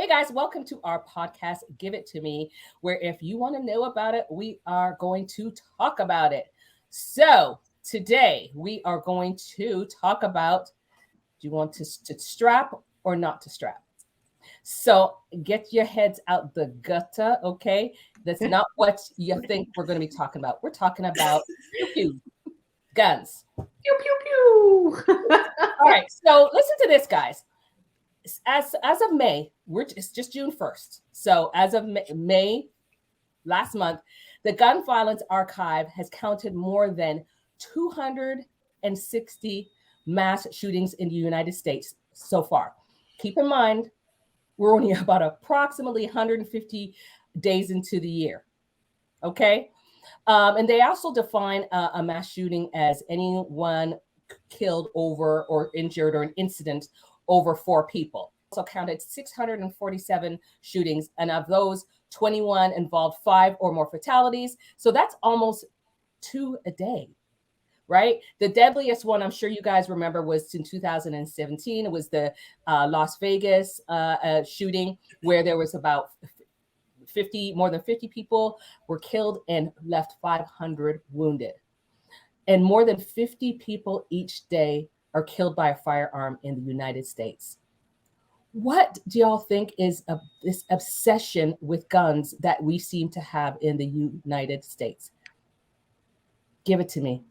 Hey guys, welcome to our podcast, Give It To Me, where if you want to know about it, we are going to talk about it. So today we are going to talk about, do you want to strap or not to strap? So get your heads out the gutter, okay? That's not what you think we're going to be talking about. We're talking about pew pew, guns. Pew pew pew. All right, so listen to this, guys. As of May, it's just June 1st. So as of May last month, the Gun Violence Archive has counted more than 260 mass shootings in the United States so far. Keep in mind, we're only about approximately 150 days into the year. Okay. And they also define a mass shooting as anyone killed over or injured or an incident over 4 people. Also counted 647 shootings, and of those, 21 involved 5 or more fatalities. So that's almost 2 a day, right? The deadliest one, I'm sure you guys remember, was in 2017. It was the Las Vegas shooting, where there was about more than 50 people were killed and left 500 wounded. And more than 50 people each day are killed by a firearm in the United States. What do y'all think is this obsession with guns that we seem to have in the United States? Give it to me.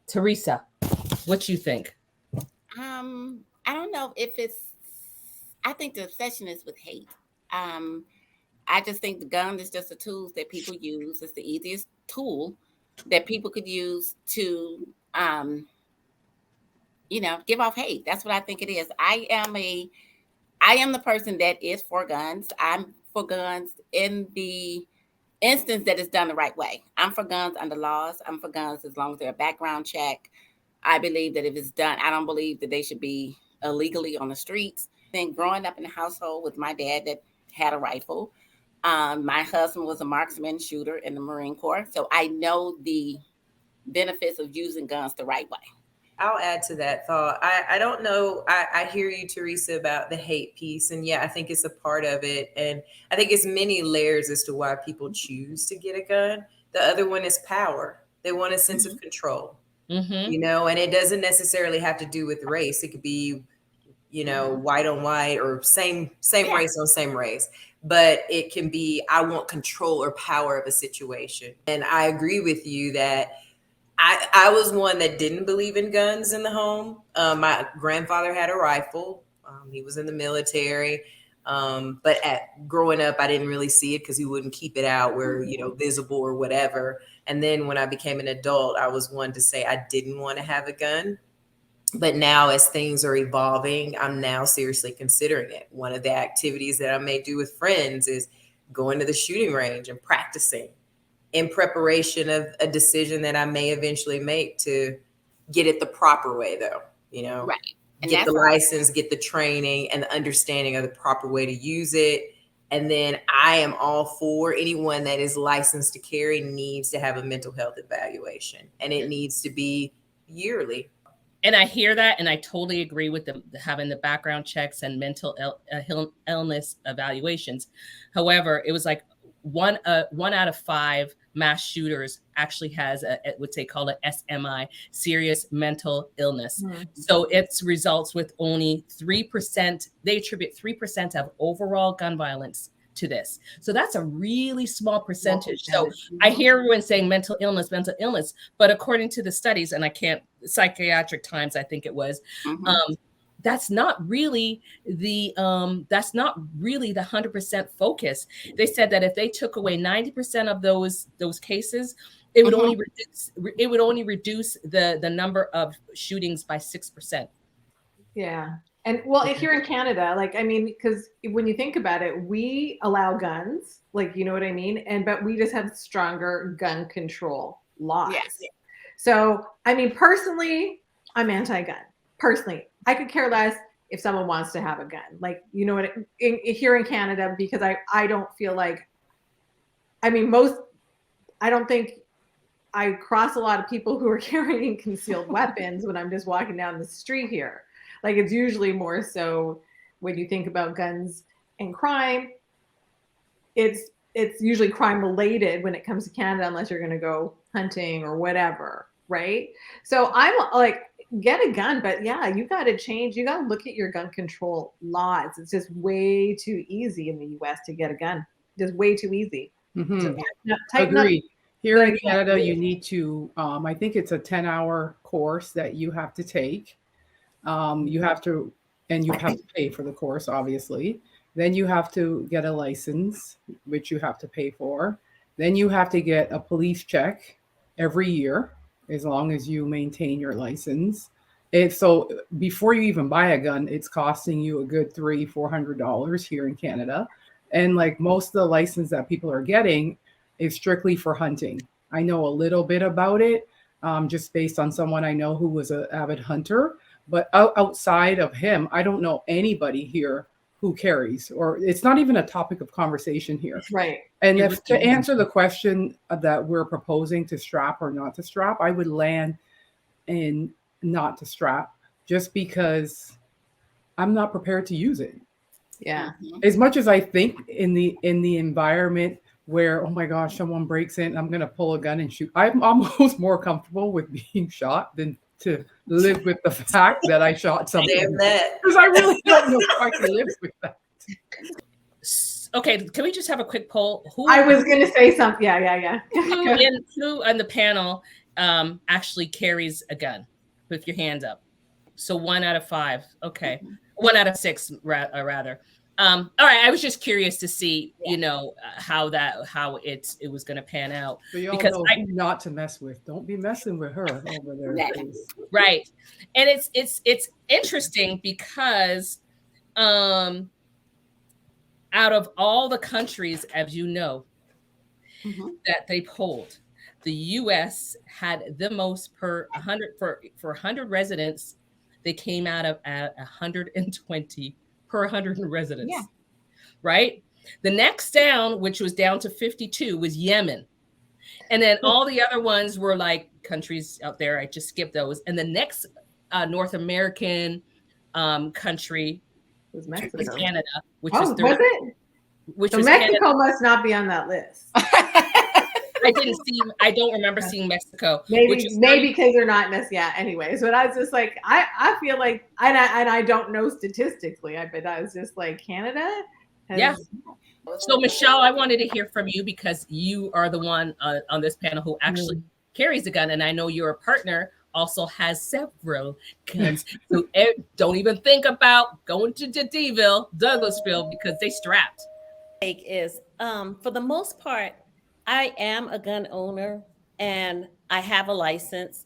Teresa, what you think? I don't know if I think the obsession is with hate. I just think the gun is just a tool that people use. It's the easiest tool that people could use to, give off hate. That's what I think it is. I am the person that is for guns. I'm for guns in the instance that it's done the right way. I'm for guns under laws. I'm for guns as long as they're a background check. I believe that if it's done, I don't believe that they should be illegally on the streets. Then growing up in a household with my dad that had a rifle, my husband was a marksman shooter in the Marine Corps. So I know the benefits of using guns the right way. I'll add to that thought. I don't know. I hear you, Teresa, about the hate piece. And yeah, I think it's a part of it. And I think it's many layers as to why people choose to get a gun. The other one is power. They want a sense of control, and it doesn't necessarily have to do with race. It could be, white on white or same race on same race. But it can be, I want control or power of a situation. And I agree with you that I was one that didn't believe in guns in the home. My grandfather had a rifle. He was in the military. But growing up, I didn't really see it because he wouldn't keep it out where, visible or whatever. And then when I became an adult, I was one to say I didn't want to have a gun. But now as things are evolving, I'm now seriously considering it. One of the activities that I may do with friends is going to the shooting range and practicing in preparation of a decision that I may eventually make to get it the proper way, though, right. And get the license, get the training and the understanding of the proper way to use it. And then I am all for anyone that is licensed to carry needs to have a mental health evaluation, and it needs to be yearly. And I hear that, and I totally agree with having the background checks and mental illness evaluations. However, it was like one out of 5 mass shooters actually has what they call an SMI, serious mental illness. So it results with only 3%. They attribute 3% of overall gun violence to this. So that's a really small percentage. So I hear everyone saying mental illness, but according to the studies, and Psychiatric Times, I think it was, that's not really the 100% focus. They said that if they took away 90% of those cases, it would only reduce the number of shootings by 6%. Yeah. And well, if you're in Canada, because when you think about it, we allow guns, you know what I mean? But we just have stronger gun control laws. Yes. So, personally, I'm anti-gun. Personally, I could care less if someone wants to have a gun. Here in Canada, because I don't feel like, I don't think I cross a lot of people who are carrying concealed weapons when I'm just walking down the street here. It's usually more so when you think about guns and crime, it's usually crime related when it comes to Canada, unless you're going to go hunting or whatever, right? So I'm like, get a gun, but yeah, you got to change. You got to look at your gun control laws. It's just way too easy in the U.S. to get a gun. Just way too easy. Mhm. So tighten up. Agreed. Here in the- Canada, you need to, I think it's a 10-hour course that you have to take. You have to, and you have to pay for the course, obviously. Then you have to get a license, which you have to pay for. Then you have to get a police check every year, as long as you maintain your license. So before you even buy a gun, it's costing you a good $300-400 here in Canada. And like most of the license that people are getting is strictly for hunting. I know a little bit about it, just based on someone I know who was an avid hunter. But outside of him, I don't know anybody here who carries, or it's not even a topic of conversation here. Right. And if to answer the question that we're proposing to strap or not to strap, I would land in not to strap, just because I'm not prepared to use it. Yeah. As much as I think in the environment where, oh my gosh, someone breaks in, I'm going to pull a gun and shoot. I'm almost more comfortable with being shot than to live with the fact that I shot something. Damn that. Because I really don't know if I can live with that. Okay, can we just have a quick poll? I was going to say something. Yeah. Who on the panel actually carries a gun? Put your hand up. So 1 out of 5. Okay. 1 out of 6, rather. All right. I was just curious to see, how it was going to pan out. But you all because know who not to mess with. Don't be messing with her over there. Right. And it's interesting because out of all the countries, as you know, that they polled, the U.S. had the most per 100 for 100 residents. They came out of at 120 per 100 residents. Yeah. Right. The next down, which was down to 52, was Yemen. And then all the other ones were like countries out there. I just skipped those. And the next North American country was Canada, which was 30. Was it? Which so was Mexico Canada. Must not be on that list. I don't remember seeing Mexico. Maybe because they're not anyways. But I was just like, I feel like, and I don't know statistically, but I was just like, Canada has. So Michelle, I wanted to hear from you because you are the one on this panel who actually carries a gun, and I know your partner also has several guns. So don't even think about going to Douglasville, because they strapped. Is for the most part, I am a gun owner and I have a license,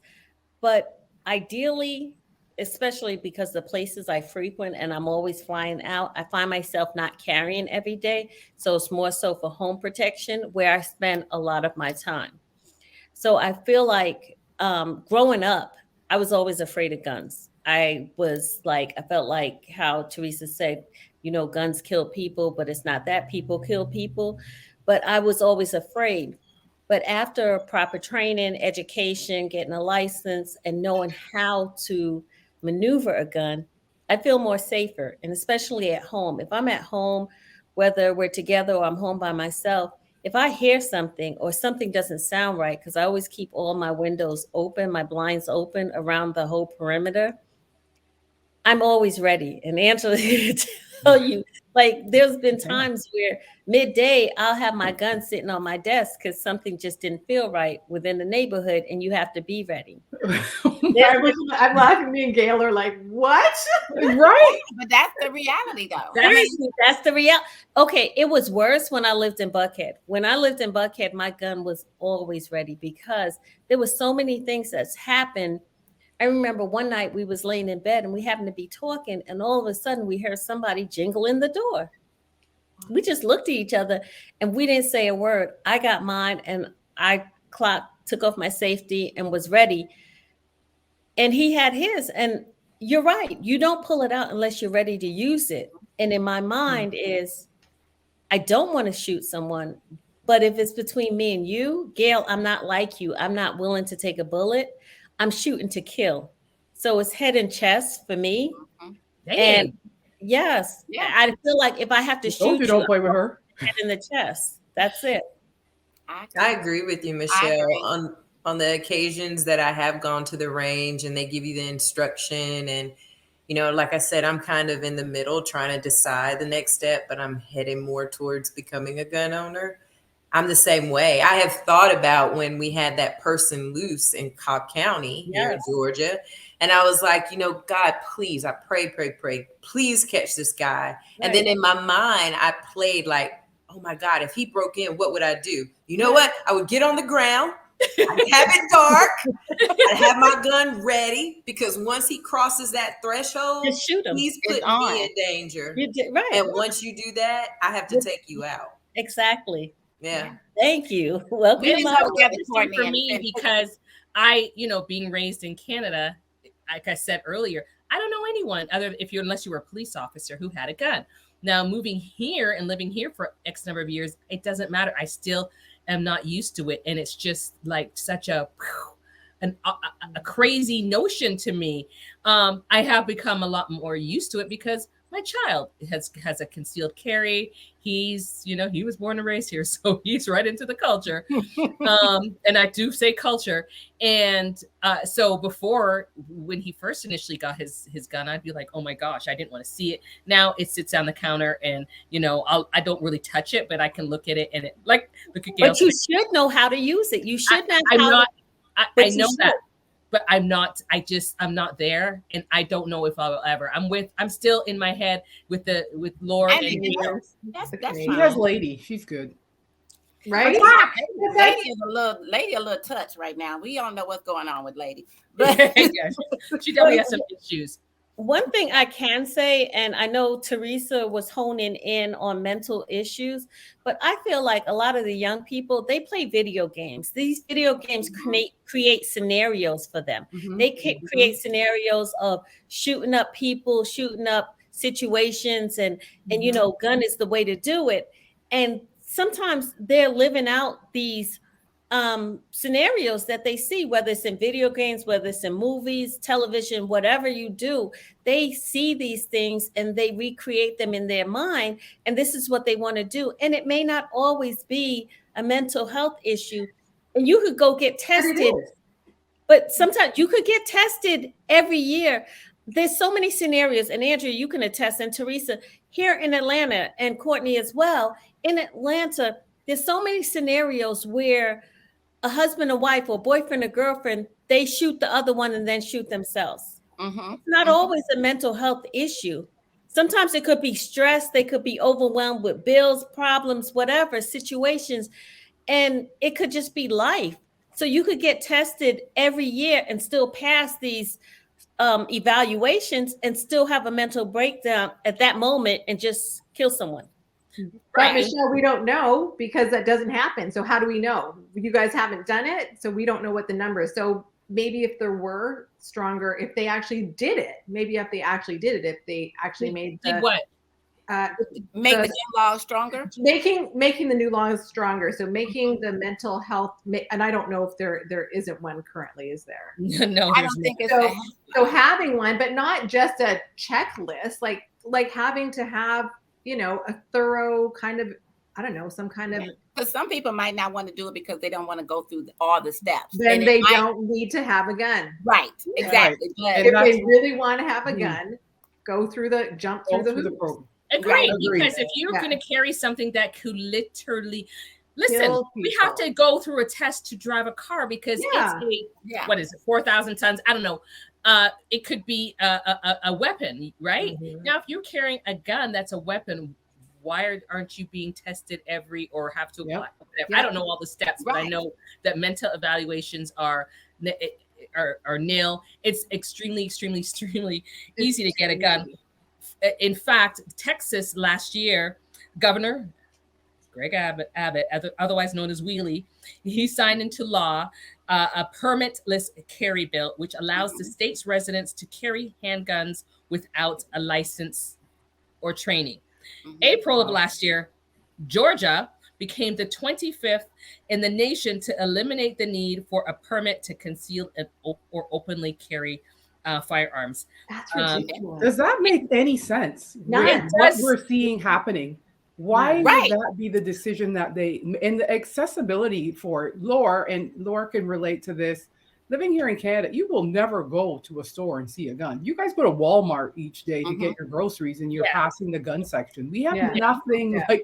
but ideally, especially because the places I frequent and I'm always flying out, I find myself not carrying every day. So it's more so for home protection, where I spend a lot of my time. So I feel like growing up, I was always afraid of guns. I felt like how Teresa said, guns kill people, but it's not that people kill people. But I was always afraid. But after proper training, education, getting a license, and knowing how to maneuver a gun, I feel more safer. And especially at home. If I'm at home, whether we're together or I'm home by myself, if I hear something or something doesn't sound right, because I always keep all my windows open, my blinds open around the whole perimeter, I'm always ready. And Angela tell you, like, there's been times where midday I'll have my gun sitting on my desk because something just didn't feel right within the neighborhood, and you have to be ready. I'm laughing. Me and Gail are like, what? Right? But that's the reality, though. That's the reality. Okay, it was worse when I lived in Buckhead. When I lived in Buckhead, my gun was always ready because there were so many things that's happened. I remember one night we was laying in bed and we happened to be talking, and all of a sudden we heard somebody jingle in the door. We just looked at each other and we didn't say a word. I got mine and I took off my safety and was ready. And he had his. And you're right. You don't pull it out unless you're ready to use it. And in my mind is, I don't want to shoot someone, but if it's between me and you, Gail, I'm not like you. I'm not willing to take a bullet. I'm shooting to kill. So it's head and chest for me. And Yes. Yeah. I feel like if I have to I told shoot you don't you, play with her. head in the chest. That's it. I agree with you, I Michelle. agree. On the occasions that I have gone to the range and they give you the instruction, and like I said, I'm kind of in the middle trying to decide the next step, but I'm heading more towards becoming a gun owner. I'm the same way. I have thought about when we had that person loose in Cobb County here in Yes. Georgia. And I was like, God, please, I pray, please catch this guy. And then in my mind, I played like, oh my God, if he broke in, what would I do? You know what? I would get on the ground. I'd have it dark. I'd have my gun ready, because once he crosses that threshold, Just shoot him. he's It's putting me on. in danger. You did right. And once you do that, I have to take you out. Exactly. Yeah. Thank you. Welcome Maybe to my so. world. Together, Interesting Courtney, for and me because I, being raised in Canada, like I said earlier, I don't know anyone unless you were a police officer who had a gun. Now, moving here and living here for X number of years, it doesn't matter. I still am not used to it, and it's just like such a crazy notion to me. I have become a lot more used to it because my child has a concealed carry. He's, he was born and raised here, so he's right into the culture. And I do say culture. And so before, when he first initially got his gun, I'd be like, oh my gosh, I didn't want to see it. Now it sits on the counter, and I don't really touch it, but I can look at it, and it look at Gail. But you should know how to use it. You should know I'm how not. I you know should. that, but I'm not. I'm not there, and I don't know if I will ever. I'm still in my head with Laura And and you know, Neil. that's She fine. has Lady. She's good. Right? Lady is a little touch right now. We don't know what's going on with Lady. But Yeah, she definitely has some issues. One thing I can say, and I know Teresa was honing in on mental issues, but I feel like a lot of the young people, they play video games. These video games create scenarios for them. They create scenarios of shooting up people, shooting up situations, and gun is the way to do it. And sometimes they're living out these scenarios that they see, whether it's in video games, whether it's in movies, television, whatever you do, they see these things and they recreate them in their mind. And this is what they want to do. And it may not always be a mental health issue. And you could go get tested, but sometimes you could get tested every year. There's so many scenarios. And Andrea, you can attest, and Teresa, here in Atlanta, and Courtney as well. In Atlanta, there's so many scenarios where a husband and wife, or boyfriend or girlfriend, they shoot the other one and then shoot themselves. It's not always a mental health issue. Sometimes it could be stress. They could be overwhelmed with bills, problems, whatever, situations. And it could just be life. So you could get tested every year and still pass these evaluations and still have a mental breakdown at that moment and just kill someone. But Michelle, we don't know because that doesn't happen. So how do we know? You guys haven't done it, so we don't know what the number is. So maybe if there were stronger, if they actually did it, if they actually made the what? Make the gun law stronger. Making the new laws stronger. So making the mental health, and I don't know if there isn't one currently. Is there? No, I don't think it's so having one, but not just a checklist, like having to have a thorough kind of, I don't know, some kind of. Because some people might not want to do it because they don't want to go through all the steps. Then they don't need to have a gun. Right. Exactly. Right. But If they really want to have a gun, jump through the hoops. program. Agree, Agreed. because if you're going to carry something that could literally, listen, Kill we have to go through a test to drive a car because it's what is it, 4,000 tons? I don't know. It could be a weapon, right? Now, if you're carrying a gun that's a weapon, why aren't you being tested or have to apply? I don't know all the steps, but I know that mental evaluations are nil. It's extremely easy to get a gun. In fact, Texas last year, Governor Greg Abbott, otherwise known as Wheelie, he signed into law a permitless carry bill, which allows the state's residents to carry handguns without a license or training. April of last year, Georgia became the 25th in the nation to eliminate the need for a permit to conceal or openly carry firearms. That's ridiculous. Does that make any sense? None. With It what does. we're seeing happening? Why None. would Right. that be the decision that they, and the accessibility for it? Laura can relate to this. Living here in Canada, you will never go to a store and see a gun. You guys go to Walmart each day to get your groceries, and you're Yeah. passing the gun section. We have Yeah. nothing Yeah. like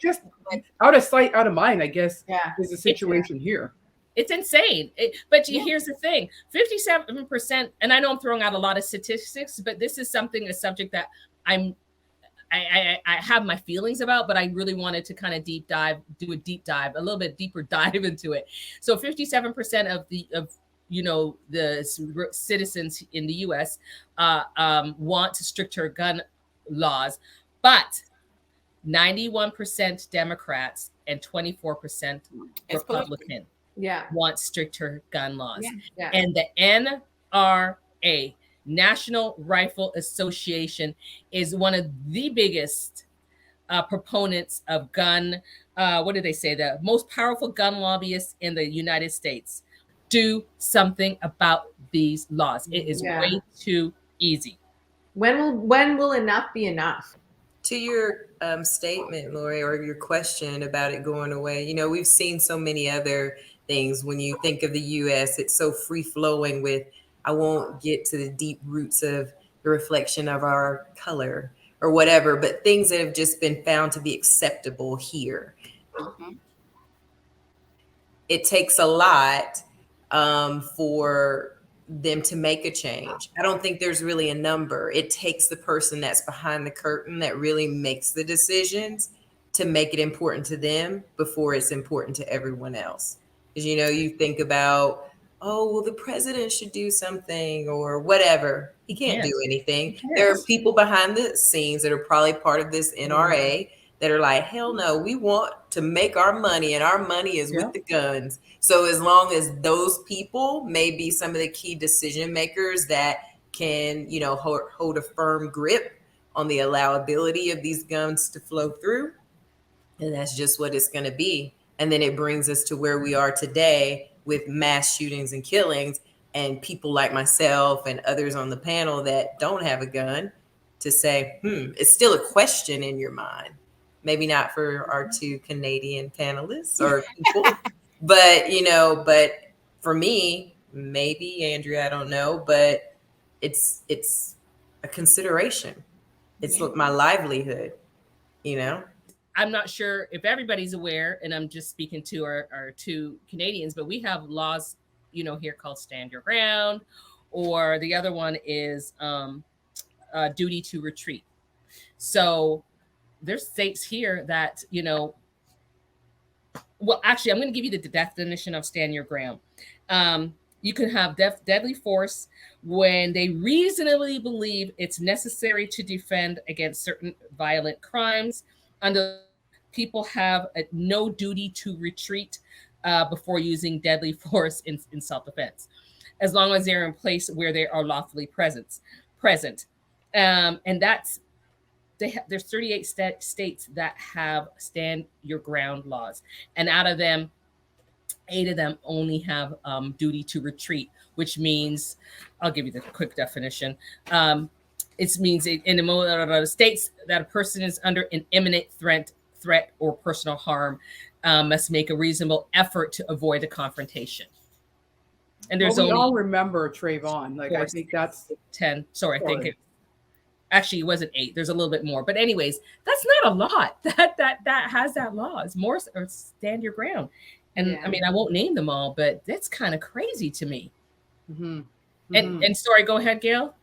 just out of sight, out of mind, I guess, Yeah. is the situation here. It's insane. Here's the thing: 57%. And I know I'm throwing out a lot of statistics, but this is a subject that I have my feelings about, but I really wanted to kind of do a deep dive, a little bit deeper dive into it. So 57% of the citizens in the U.S. Want stricter gun laws, but 91% Democrats and 24% It's Republican Yeah. want stricter gun laws. Yeah. Yeah. And the NRA, National Rifle Association, is one of the biggest proponents of gun. What did they say? The most powerful gun lobbyists in the United States. Do something about these laws. It is Yeah. way too easy. When will enough be enough? To your statement, Lori, or your question about it going away, we've seen so many other things. When you think of the U.S., it's so free flowing with, I won't get to the deep roots of the reflection of our color or whatever, but things that have just been found to be acceptable here. It takes a lot for them to make a change. I don't think there's really a number. It takes the person that's behind the curtain that really makes the decisions to make it important to them before it's important to everyone else. Because, you think about, oh, well, the president should do something or whatever. He can't do anything. There are people behind the scenes that are probably part of this NRA that are like, hell no, we want to make our money, and our money is with the guns. So as long as those people may be some of the key decision makers that can, hold a firm grip on the allowability of these guns to flow through, and that's just what it's going to be. And then it brings us to where we are today with mass shootings and killings, and people like myself and others on the panel that don't have a gun to say, it's still a question in your mind. Maybe not for our two Canadian panelists or people, but for me, maybe Andrea, I don't know, but it's a consideration. It's my livelihood, I'm not sure if everybody's aware, and I'm just speaking to our two Canadians, but we have laws, here called Stand Your Ground, or the other one is duty to retreat. So there's states here that, well, actually, I'm going to give you the definition of stand your ground. You can have deadly force when they reasonably believe it's necessary to defend against certain violent crimes. Under people have no duty to retreat before using deadly force in self-defense, as long as they're in place where they are lawfully present. And that's there's 38 states that have stand your ground laws, and out of them, 8 of them only have duty to retreat, which means, I'll give you the quick definition. It means in the states that a person is under an imminent threat or personal harm must make a reasonable effort to avoid a confrontation. And there's we only all remember Trayvon. Like, I think that's 10. Sorry, I think it actually wasn't 8. There's a little bit more, but anyways, that's not a lot that has that law. It's more, or stand your ground. And I mean, I won't name them all, but that's kind of crazy to me. And sorry, go ahead, Gail.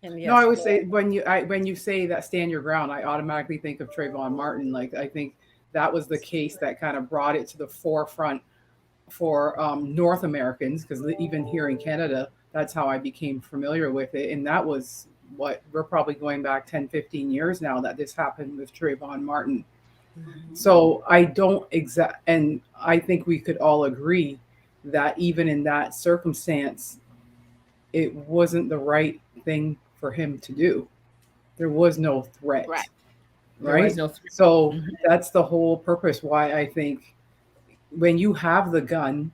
No, I would say when you say that stand your ground, I automatically think of Trayvon Martin. Like, I think that was the case that kind of brought it to the forefront for North Americans, because even here in Canada, that's how I became familiar with it. And that was what we're probably going back 10, 15 years now that this happened with Trayvon Martin. So I don't and I think we could all agree that even in that circumstance, it wasn't the right thing for him to do. There was no threat, right? There was no threat. So that's the whole purpose why I think when you have the gun,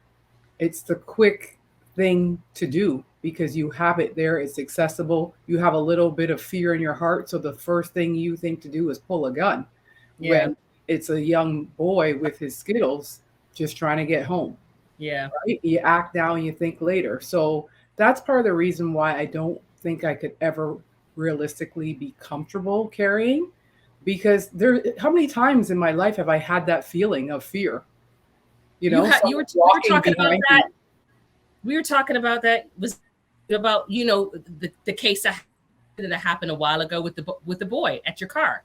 it's the quick thing to do, because you have it there. It's accessible. You have a little bit of fear in your heart. So the first thing you think to do is pull a gun when it's a young boy with his Skittles just trying to get home. Yeah. Right? You act now and you think later. So that's part of the reason why I don't think I could ever realistically be comfortable carrying, because how many times in my life have I had that feeling of fear? You know, you were talking about that. We were talking about that. Was about the case that happened a while ago with the boy at your car.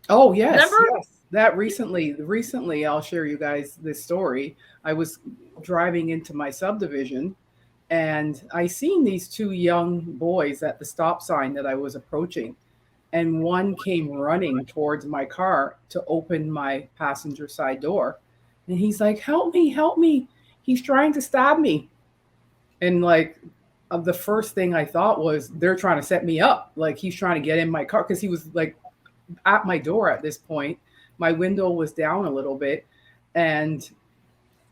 Oh yes, remember? Yes. That recently, I'll share you guys this story. I was driving into my subdivision, and I seen these two young boys at the stop sign that I was approaching, and one came running towards my car to open my passenger side door, and he's like, "Help me, help me! He's trying to stab me!" And like, the first thing I thought was they're trying to set me up. Like he's trying to get in my car, because he was like at my door at this point. My window was down a little bit, and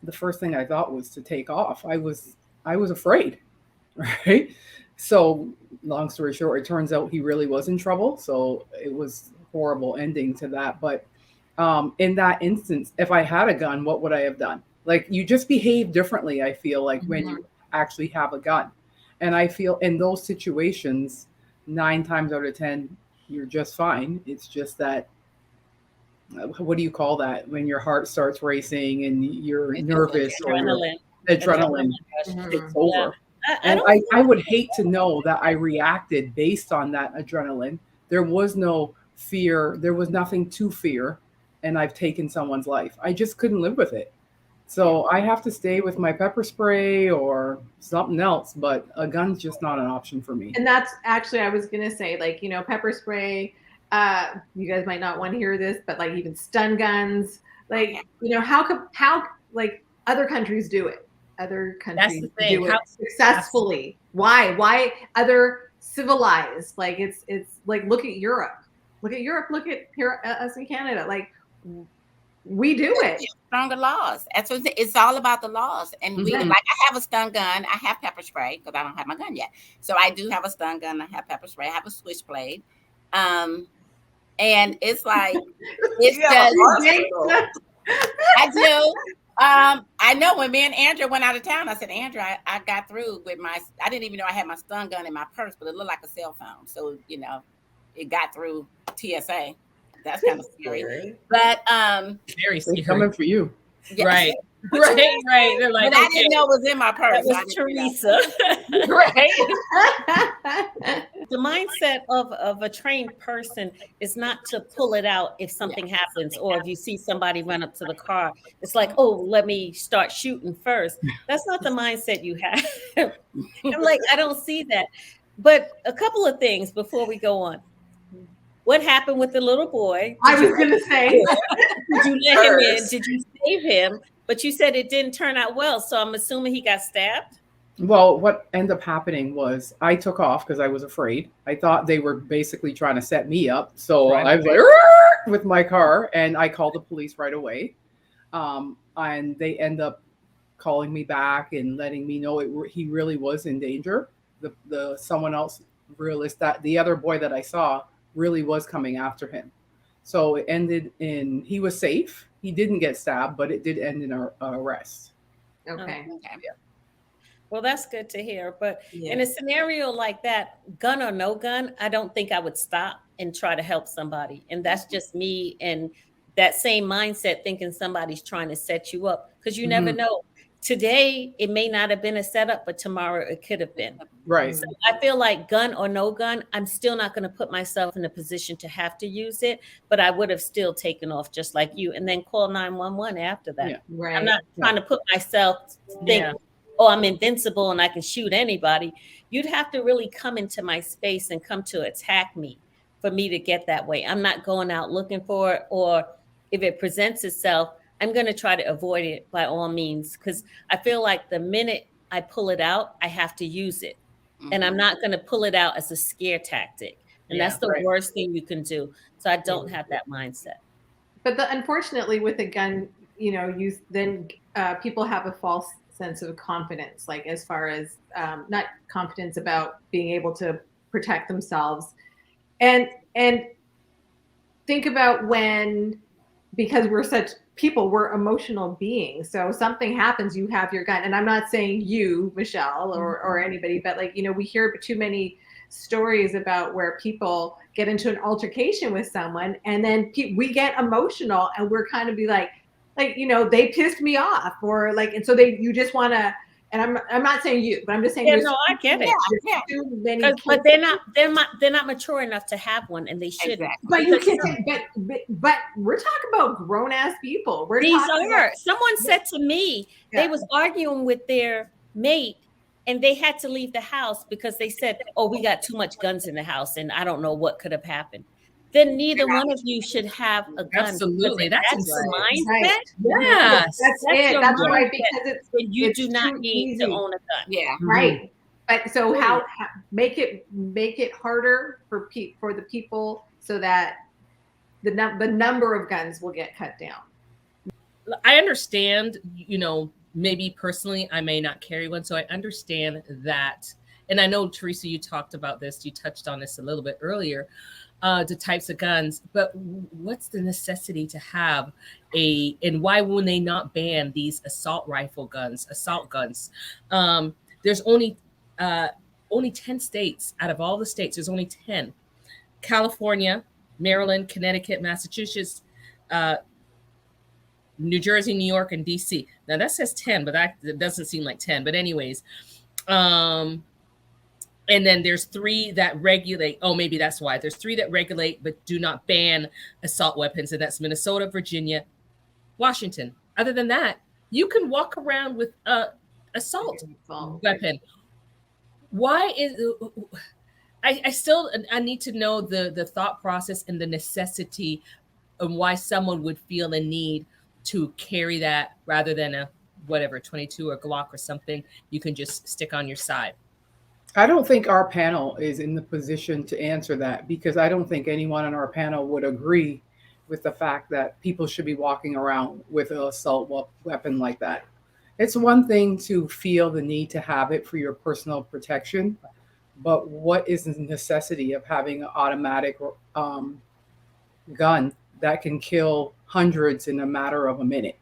the first thing I thought was to take off. I was afraid, right? So long story short, it turns out he really was in trouble. So it was a horrible ending to that. But in that instance, if I had a gun, what would I have done? Like, you just behave differently, I feel like, when you actually have a gun. And I feel in those situations, 9 times out of 10, you're just fine. It's just that, what do you call that, when your heart starts racing and you're nervous, adrenaline. or adrenaline takes over. And I would hate to know that I reacted based on that adrenaline. There was no fear. There was nothing to fear. And I've taken someone's life. I just couldn't live with it. So I have to stay with my pepper spray or something else, but a gun's just not an option for me. And that's actually, I was going to say, like, pepper spray, you guys might not want to hear this, but like even stun guns, like, how like other countries do it. Other countries do it successfully. Why other civilized, like it's like, look at Europe, look at here, us in Canada, like we do it. Stronger laws. That's what it's all about, the laws. And we like, I have a stun gun, I have pepper spray because I don't have my gun yet. So I do have a stun gun, I have pepper spray, I have a switchblade. And it's like, it's just, I do. I know when me and Andrew went out of town, I said, Andrew, I got through with I didn't even know I had my stun gun in my purse, but it looked like a cell phone. So, it got through TSA. That's kind of scary. But very scary. Coming for you. Yes. Right. Right. They're like, but I didn't know it was in my purse. That was Teresa. Right. The mindset of a trained person is not to pull it out if something happens, or if you see somebody run up to the car. It's like, oh, let me start shooting first. That's not the mindset you have. I'm like, I don't see that. But a couple of things before we go on. What happened with the little boy? I was going to say. Did you let him in? Did you save him? But you said it didn't turn out well. So I'm assuming he got stabbed? Well, what ended up happening was I took off because I was afraid. I thought they were basically trying to set me up. So I was like, with my car, and I called the police right away. And they end up calling me back and letting me know he really was in danger. The someone else realized that the other boy that I saw really was coming after him. So it ended in, he was safe. He didn't get stabbed, but it did end in an arrest. Okay. Yeah. Well, that's good to hear. But in a scenario like that, gun or no gun, I don't think I would stop and try to help somebody. And that's just me, and that same mindset, thinking somebody's trying to set you up, because you never know. Today, it may not have been a setup, but tomorrow it could have been. Right. So I feel like gun or no gun, I'm still not going to put myself in a position to have to use it, but I would have still taken off just like you, and then call 911 after that. Yeah. Right. I'm not trying to put myself think, oh, I'm invincible and I can shoot anybody. You'd have to really come into my space and come to attack me for me to get that way. I'm not going out looking for it, or if it presents itself, I'm going to try to avoid it by all means, because I feel like the minute I pull it out, I have to use it. And I'm not going to pull it out as a scare tactic. And that's the worst thing you can do. So I don't have that mindset. But unfortunately with a gun, people have a false sense of confidence, like as far as not confidence about being able to protect themselves. And think about when, because we're such people, we're emotional beings. So something happens, you have your gun. And I'm not saying you, Michelle, or anybody, but like, we hear too many stories about where people get into an altercation with someone and then we get emotional and we're kind of be like, they pissed me off, or like, and so you just want to, and I'm not saying you, but I'm just saying, no, I get it. Yeah. Too many but they're not mature enough to have one, and they shouldn't. Exactly. But you can't. But we're talking about grown ass people. Someone said to me, they was arguing with their mate, and they had to leave the house because they said, "Oh, we got too much guns in the house, and I don't know what could have happened." Then neither one of you should have a gun. Absolutely, that's your mindset. Right. Yes, that's it. That's right, because you do not need to own a gun. Yeah, right. But so how make it harder for the people so that the number of guns will get cut down. I understand, maybe personally I may not carry one, so I understand that. And I know, Teresa, you talked about this, you touched on this a little bit earlier, the types of guns, but what's the necessity to have and why will they not ban these assault guns? There's only 10 states out of all the states. There's only 10. California, Maryland, Connecticut, Massachusetts, New Jersey, New York, and DC. Now that says 10, but that doesn't seem like 10. But anyways, and then there's 3 that regulate. Oh, maybe that's why. There's 3 that regulate but do not ban assault weapons, and that's Minnesota, Virginia, Washington. Other than that, you can walk around with a assault weapon. Why is I need to know the thought process and the necessity and why someone would feel a need to carry that rather than a 22 or Glock or something you can just stick on your side. I don't think our panel is in the position to answer that, because I don't think anyone on our panel would agree with the fact that people should be walking around with an assault weapon like that. It's one thing to feel the need to have it for your personal protection, but what is the necessity of having an automatic gun that can kill hundreds in a matter of a minute?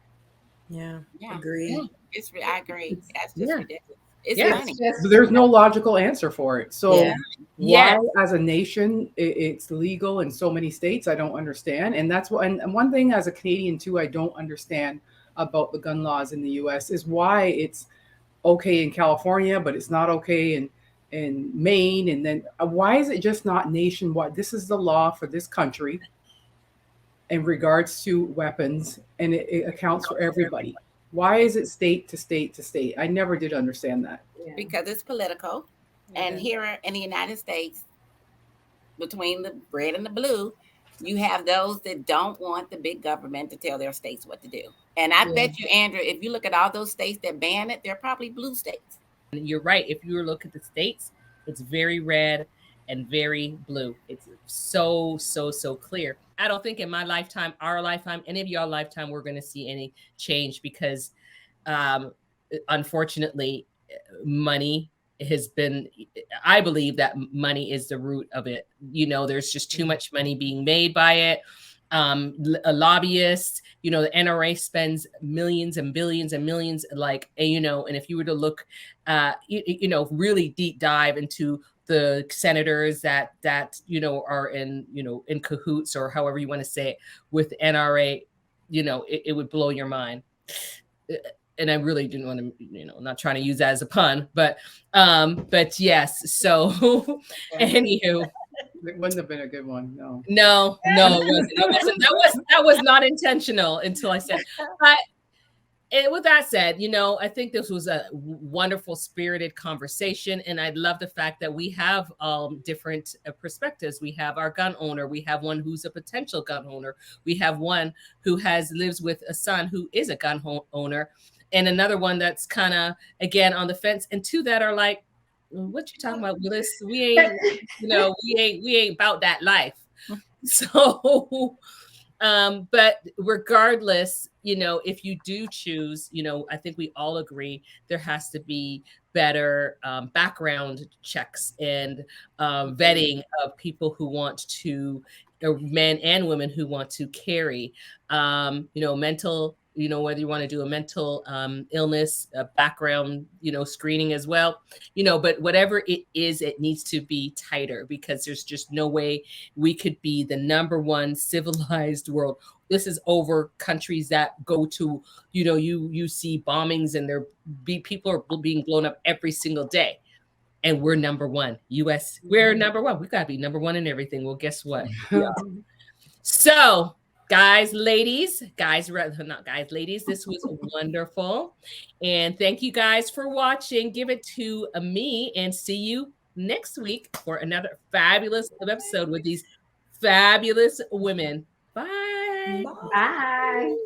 Yeah. Agree. Yeah. I agree. That's just ridiculous. It's money. There's no logical answer for it. So why, as a nation, it's legal in so many states? I don't understand. And that's what, and one thing as a Canadian too, I don't understand about the gun laws in the US is why it's okay in California, but it's not okay in Maine. And then why is it just not nationwide? This is the law for this country in regards to weapons, and it accounts for everybody. Why is it state to state to state? I never did understand that. Because it's political. And here in the United States, between the red and the blue, you have those that don't want the big government to tell their states what to do. And I bet you, Andrew, if you look at all those states that ban it, they're probably blue states. You're right. If you look at the states, it's very red and very blue. It's so clear. I don't think in my lifetime, our lifetime, any of y'all lifetime, we're going to see any change because unfortunately, money has been, I believe that money is the root of it. There's just too much money being made by it. Lobbyists, the NRA spends millions and billions and millions, and if you were to look, really deep dive into the senators that are in cahoots, or however you want to say it, with the NRA, it would blow your mind. And I really didn't want to, not trying to use that as a pun, but yes. So anywho, it wouldn't have been a good one. No, it wasn't. That was not intentional until I said, but with that said, I think this was a wonderful, spirited conversation. And I love the fact that we have different perspectives. We have our gun owner. We have one who's a potential gun owner. We have one who lives with a son who is a gun owner. And another one that's kind of, again, on the fence. And 2 that are like, what you talking about, Willis? We ain't, we ain't about that life. So But regardless, if you do choose, I think we all agree there has to be better background checks and vetting of people who want to, men and women who want to carry, mental, whether you want to do a mental illness background, screening as well, but whatever it is, it needs to be tighter, because there's just no way we could be the number one civilized world. This is over countries that go to, you see bombings and people are being blown up every single day. And we're number one. US, we're number one. We got to be number one in everything. Well, guess what? Yeah. So, guys, ladies, not guys, ladies, this was wonderful. And thank you guys for watching. Give it to me, and see you next week for another fabulous episode with these fabulous women. Bye. Bye.